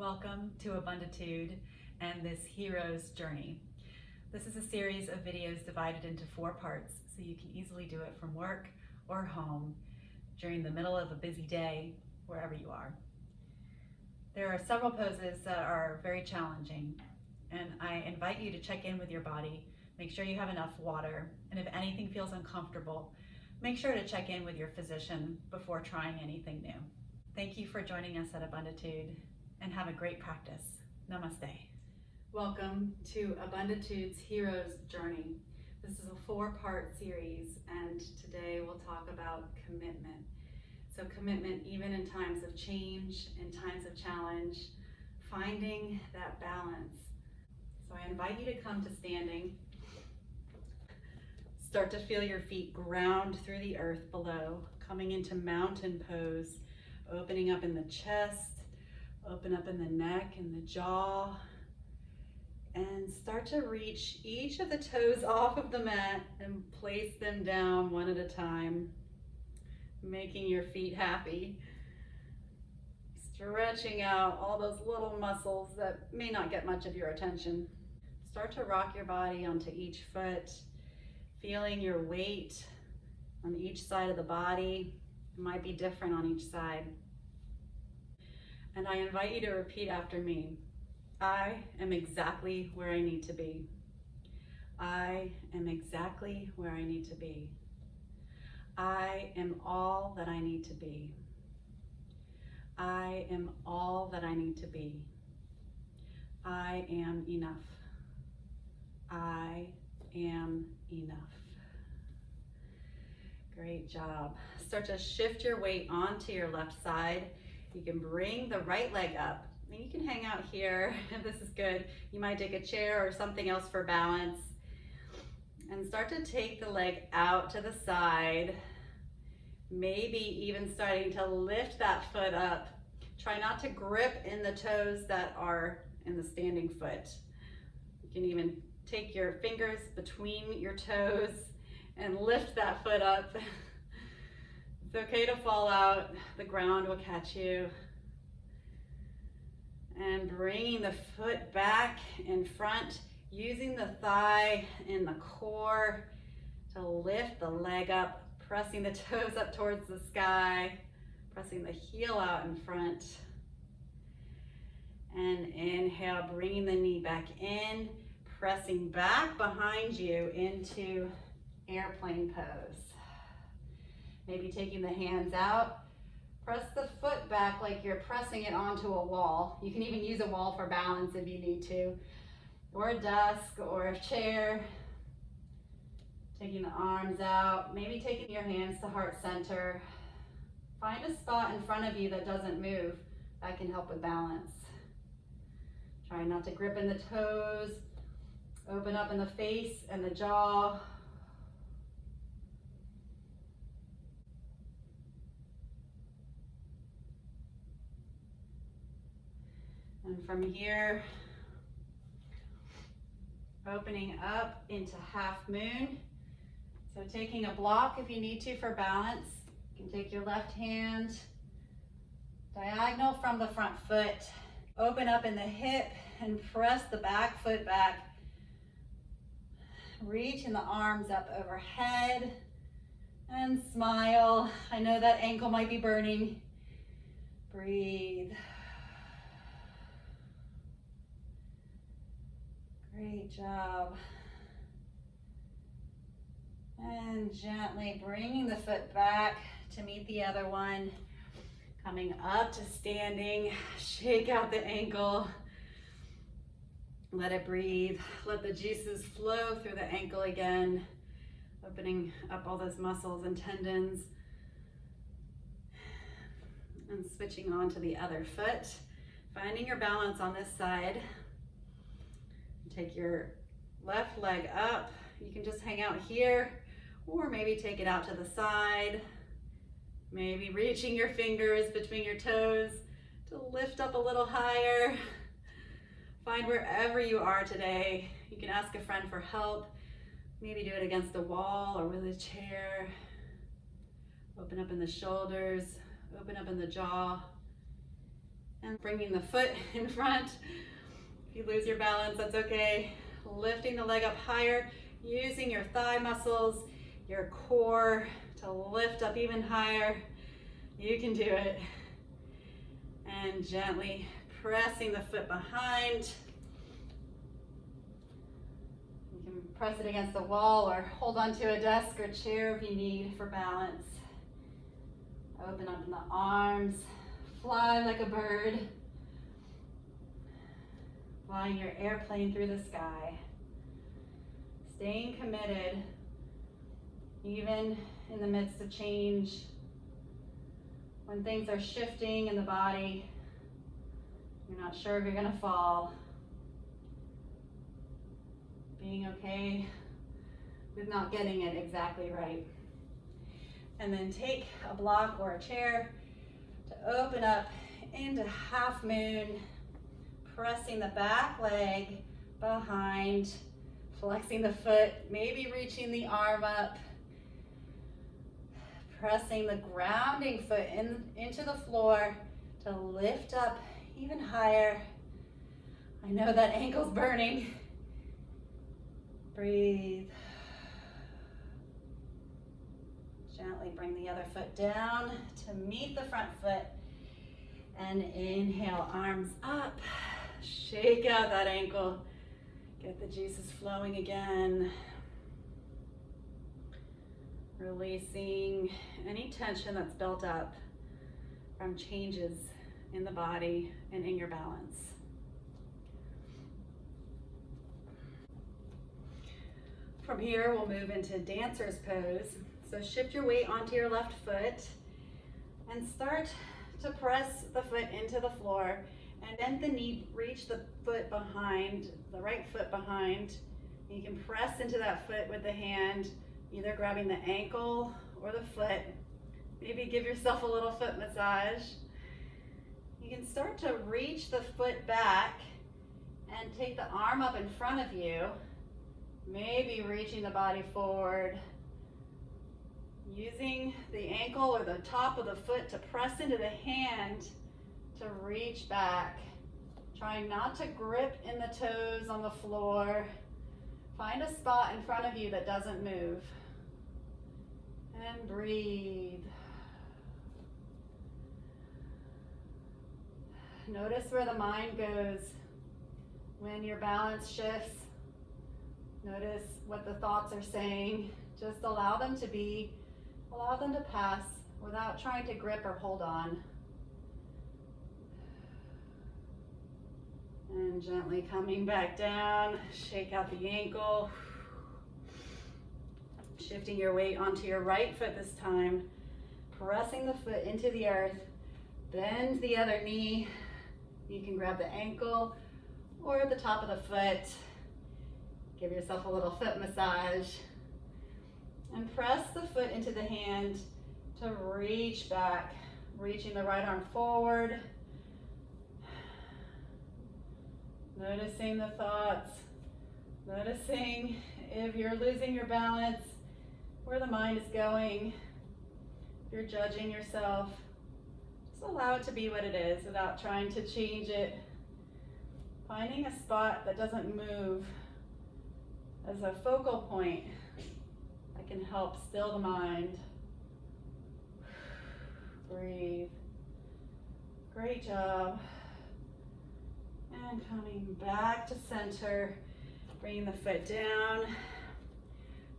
Welcome to Abunditude and this hero's journey. This is a series of videos divided into 4 parts so you can easily do it from work or home during the middle of a busy day, wherever you are. There are several poses that are very challenging, and I invite you to check in with your body, make sure you have enough water, and if anything feels uncomfortable, make sure to check in with your physician before trying anything new. Thank you for joining us at Abunditude, and have a great practice. Namaste. Welcome to Abunditude's Hero's Journey. This is a 4-part series, and today we'll talk about commitment. So commitment even in times of change, in times of challenge, finding that balance. So I invite you to come to standing. Start to feel your feet ground through the earth below, coming into mountain pose, opening up in the chest, open up in the neck and the jaw, and start to reach each of the toes off of the mat and place them down one at a time, making your feet happy. Stretching out all those little muscles that may not get much of your attention. Start to rock your body onto each foot, feeling your weight on each side of the body. It might be different on each side. And I invite you to repeat after me. I am exactly where I need to be. I am exactly where I need to be. I am all that I need to be. I am all that I need to be. I am enough. I am enough. Great job. Start to shift your weight onto your left side. You can bring the right leg up. And you can hang out here if this is good. You might take a chair or something else for balance. And start to take the leg out to the side. Maybe even starting to lift that foot up. Try not to grip in the toes that are in the standing foot. You can even take your fingers between your toes and lift that foot up. It's okay to fall out, the ground will catch you. And bringing the foot back in front, using the thigh in the core to lift the leg up, pressing the toes up towards the sky, pressing the heel out in front. And inhale, bringing the knee back in, pressing back behind you into airplane pose. Maybe taking the hands out, press the foot back like you're pressing it onto a wall. You can even use a wall for balance if you need to, or a desk or a chair. Taking the arms out, maybe taking your hands to heart center. Find a spot in front of you that doesn't move. That can help with balance. Try not to grip in the toes. Open up in the face and the jaw. And from here, opening up into half moon. So taking a block if you need to for balance. You can take your left hand, diagonal from the front foot. Open up in the hip and press the back foot back. Reaching the arms up overhead and smile. I know that ankle might be burning. Breathe. Great job. And gently bringing the foot back to meet the other one. Coming up to standing, shake out the ankle. Let it breathe. Let the juices flow through the ankle again. Opening up all those muscles and tendons. And switching on to the other foot. Finding your balance on this side. Take your left leg up. You can just hang out here, or maybe take it out to the side. Maybe reaching your fingers between your toes to lift up a little higher. Find wherever you are today. You can ask a friend for help. Maybe do it against a wall or with a chair. Open up in the shoulders, open up in the jaw. And bringing the foot in front. If you lose your balance, that's okay. Lifting the leg up higher, using your thigh muscles, your core to lift up even higher. You can do it. And gently pressing the foot behind. You can press it against the wall or hold onto a desk or chair if you need for balance. Open up in the arms, fly like a bird, flying your airplane through the sky. Staying committed, even in the midst of change. When things are shifting in the body, you're not sure if you're gonna fall. Being okay with not getting it exactly right. And then take a block or a chair to open up into half moon, pressing the back leg behind, flexing the foot, maybe reaching the arm up, pressing the grounding foot into the floor to lift up even higher. I know that ankle's burning. Breathe. Gently bring the other foot down to meet the front foot. And inhale, arms up. Shake out that ankle. Get the juices flowing again. Releasing any tension that's built up from changes in the body and in your balance. From here, we'll move into dancer's pose. So shift your weight onto your left foot and start to press the foot into the floor and bend the knee, reach the foot behind, the right foot behind. You can press into that foot with the hand, either grabbing the ankle or the foot. Maybe give yourself a little foot massage. You can start to reach the foot back and take the arm up in front of you, maybe reaching the body forward, using the ankle or the top of the foot to press into the hand to reach back. Trying not to grip in the toes on the floor. Find a spot in front of you that doesn't move. And breathe. Notice where the mind goes when your balance shifts. Notice what the thoughts are saying. Just allow them to be, allow them to pass without trying to grip or hold on. And gently coming back down, shake out the ankle. Shifting your weight onto your right foot this time. Pressing the foot into the earth. Bend the other knee. You can grab the ankle or the top of the foot. Give yourself a little foot massage. And press the foot into the hand to reach back. Reaching the right arm forward. Noticing the thoughts. Noticing if you're losing your balance, where the mind is going. If you're judging yourself, just allow it to be what it is without trying to change it. Finding a spot that doesn't move as a focal point that can help still the mind. Breathe. Great job. And coming back to center, bringing the foot down.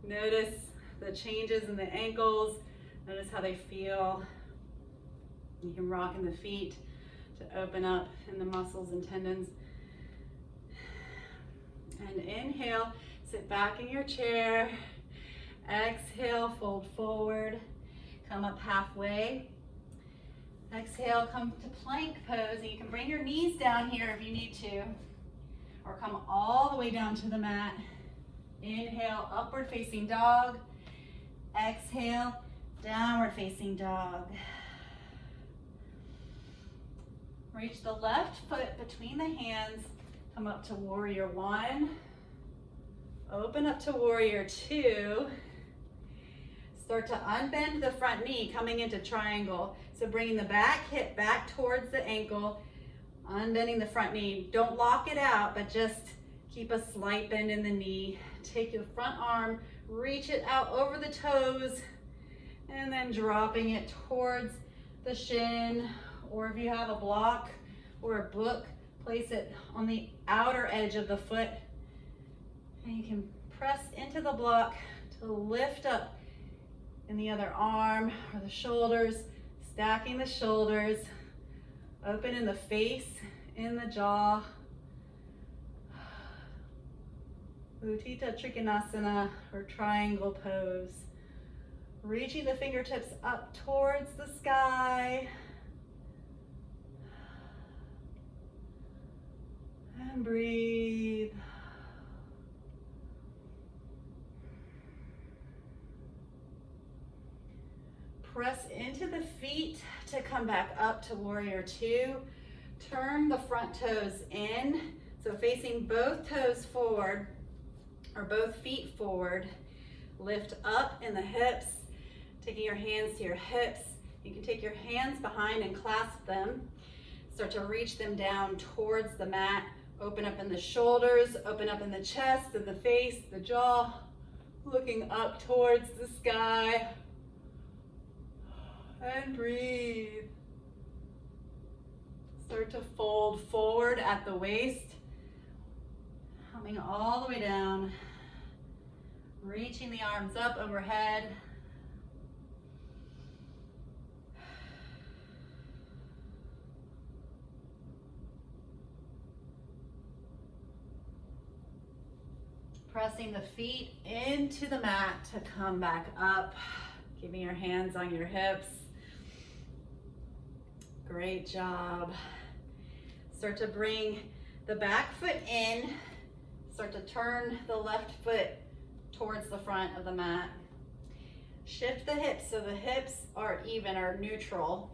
Notice the changes in the ankles. Notice how they feel. You can rock in the feet to open up in the muscles and tendons. And inhale, sit back in your chair. Exhale, fold forward. Come up halfway. Exhale, come to plank pose. And you can bring your knees down here if you need to. Or come all the way down to the mat. Inhale, upward facing dog. Exhale, downward facing dog. Reach the left foot between the hands. Come up to warrior one. Open up to warrior two. Start to unbend the front knee, coming into triangle. So bringing the back hip back towards the ankle, Unbending the front knee. Don't lock it out, but just keep a slight bend in the knee. Take your front arm, reach it out over the toes, and then dropping it towards the shin, or if you have a block or a book, place it on the outer edge of the foot, and you can press into the block to lift up in the other arm or the shoulders, stacking the shoulders, open in the face, in the jaw. Utthita Trikonasana, or triangle pose. Reaching the fingertips up towards the sky. And breathe. Press into the feet to come back up to warrior two. Turn the front toes in, so facing both toes forward, or both feet forward. Lift up in the hips, taking your hands to your hips. You can take your hands behind and clasp them. Start to reach them down towards the mat. Open up in the shoulders, open up in the chest and the face, the jaw, looking up towards the sky. And breathe. Start to fold forward at the waist, coming all the way down, reaching the arms up overhead. Pressing the feet into the mat to come back up, keeping your hands on your hips. Great job. Start to bring the back foot in. Start to turn the left foot towards the front of the mat. Shift the hips so the hips are even or neutral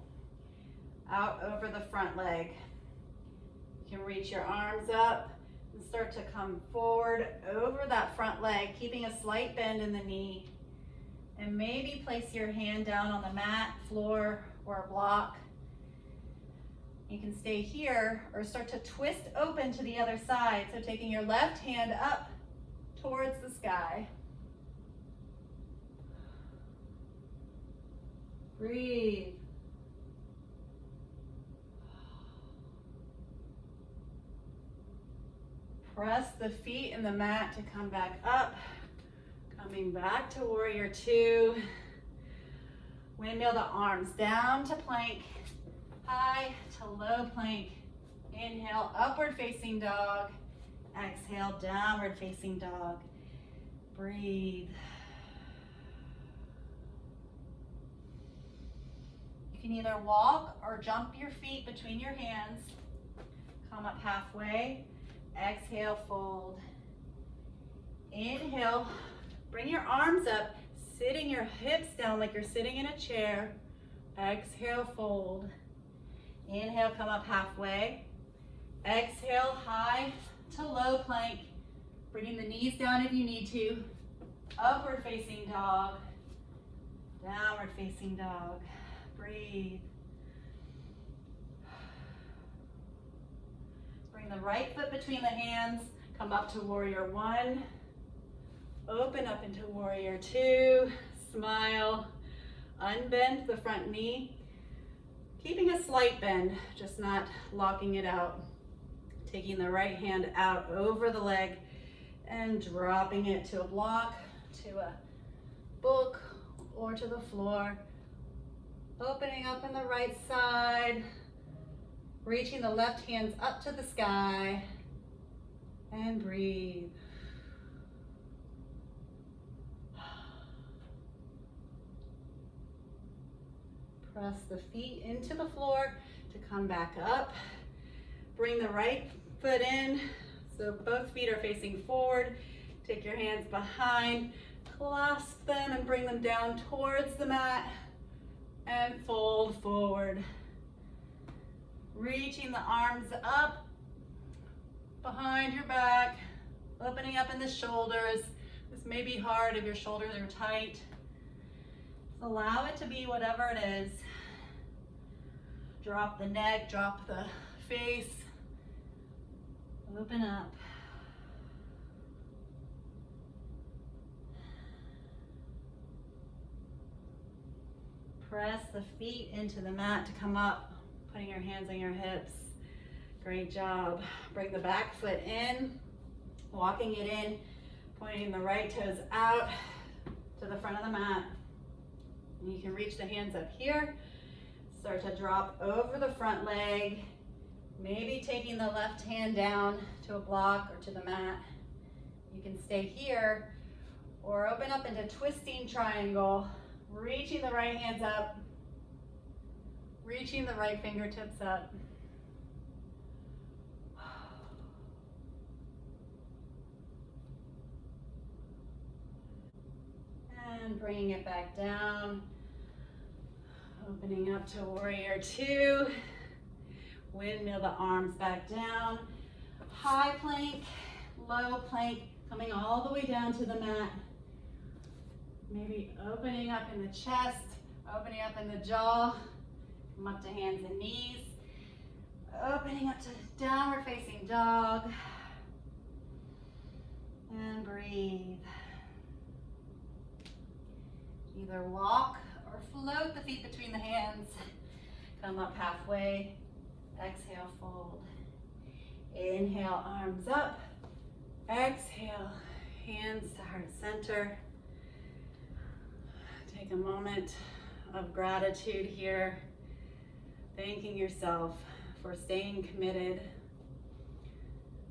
out over the front leg. You can reach your arms up and start to come forward over that front leg, keeping a slight bend in the knee. And maybe place your hand down on the mat, floor, or a block. You can stay here or start to twist open to the other side. So taking your left hand up towards the sky. Breathe. Press the feet in the mat to come back up. Coming back to warrior two. Windmill the arms down to plank. High to low plank. Inhale, upward facing dog. Exhale, downward facing dog. Breathe. You can either walk or jump your feet between your hands. Come up halfway. Exhale, fold. Inhale, bring your arms up, sitting your hips down like you're sitting in a chair. Exhale, fold. Inhale, come up halfway. Exhale, high to low plank. Bringing the knees down if you need to. Upward facing dog. Downward facing dog. Breathe. Bring the right foot between the hands. Come up to warrior one. Open up into warrior two. Smile. Unbend the front knee. Keeping a slight bend, just not locking it out. Taking the right hand out over the leg and dropping it to a block, to a book, or to the floor. Opening up in the right side. Reaching the left hands up to the sky. And breathe. Press the feet into the floor to come back up. Bring the right foot in, so both feet are facing forward. Take your hands behind, clasp them and bring them down towards the mat and fold forward. Reaching the arms up behind your back, opening up in the shoulders. This may be hard if your shoulders are tight. Allow it to be whatever it is. Drop the neck, drop the face. Open up. Press the feet into the mat to come up, putting your hands on your hips. Great job. Bring the back foot in, walking it in, pointing the right toes out to the front of the mat. And you can reach the hands up here. Start to drop over the front leg, maybe taking the left hand down to a block or to the mat. You can stay here or open up into twisting triangle, reaching the right hands up, reaching the right fingertips up. And bringing it back down, opening up to warrior two. Windmill the arms back down. High plank, low plank, coming all the way down to the mat. Maybe opening up in the chest, opening up in the jaw. Come up to hands and knees. Opening up to downward facing dog. And breathe. Either walk or float the feet between the hands. Come up halfway. Exhale, fold. Inhale, arms up. Exhale, hands to heart center. Take a moment of gratitude here, thanking yourself for staying committed,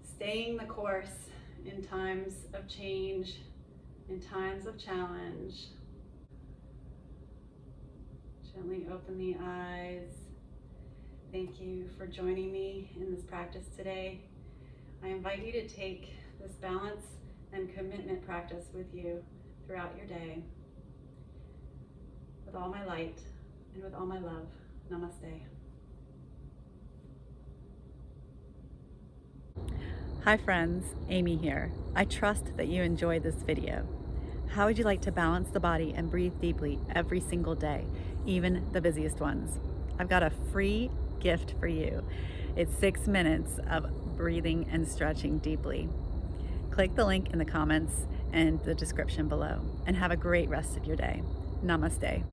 staying the course in times of change, in times of challenge. Gently open the eyes. Thank you for joining me in this practice today. I invite you to take this balance and commitment practice with you throughout your day. With all my light and with all my love, namaste. Hi friends, Amy here. I trust that you enjoyed this video. How would you like to balance the body and breathe deeply every single day, even the busiest ones? I've got a free gift for you. It's 6 minutes of breathing and stretching deeply. Click the link in the comments and the description below, and have a great rest of your day. Namaste.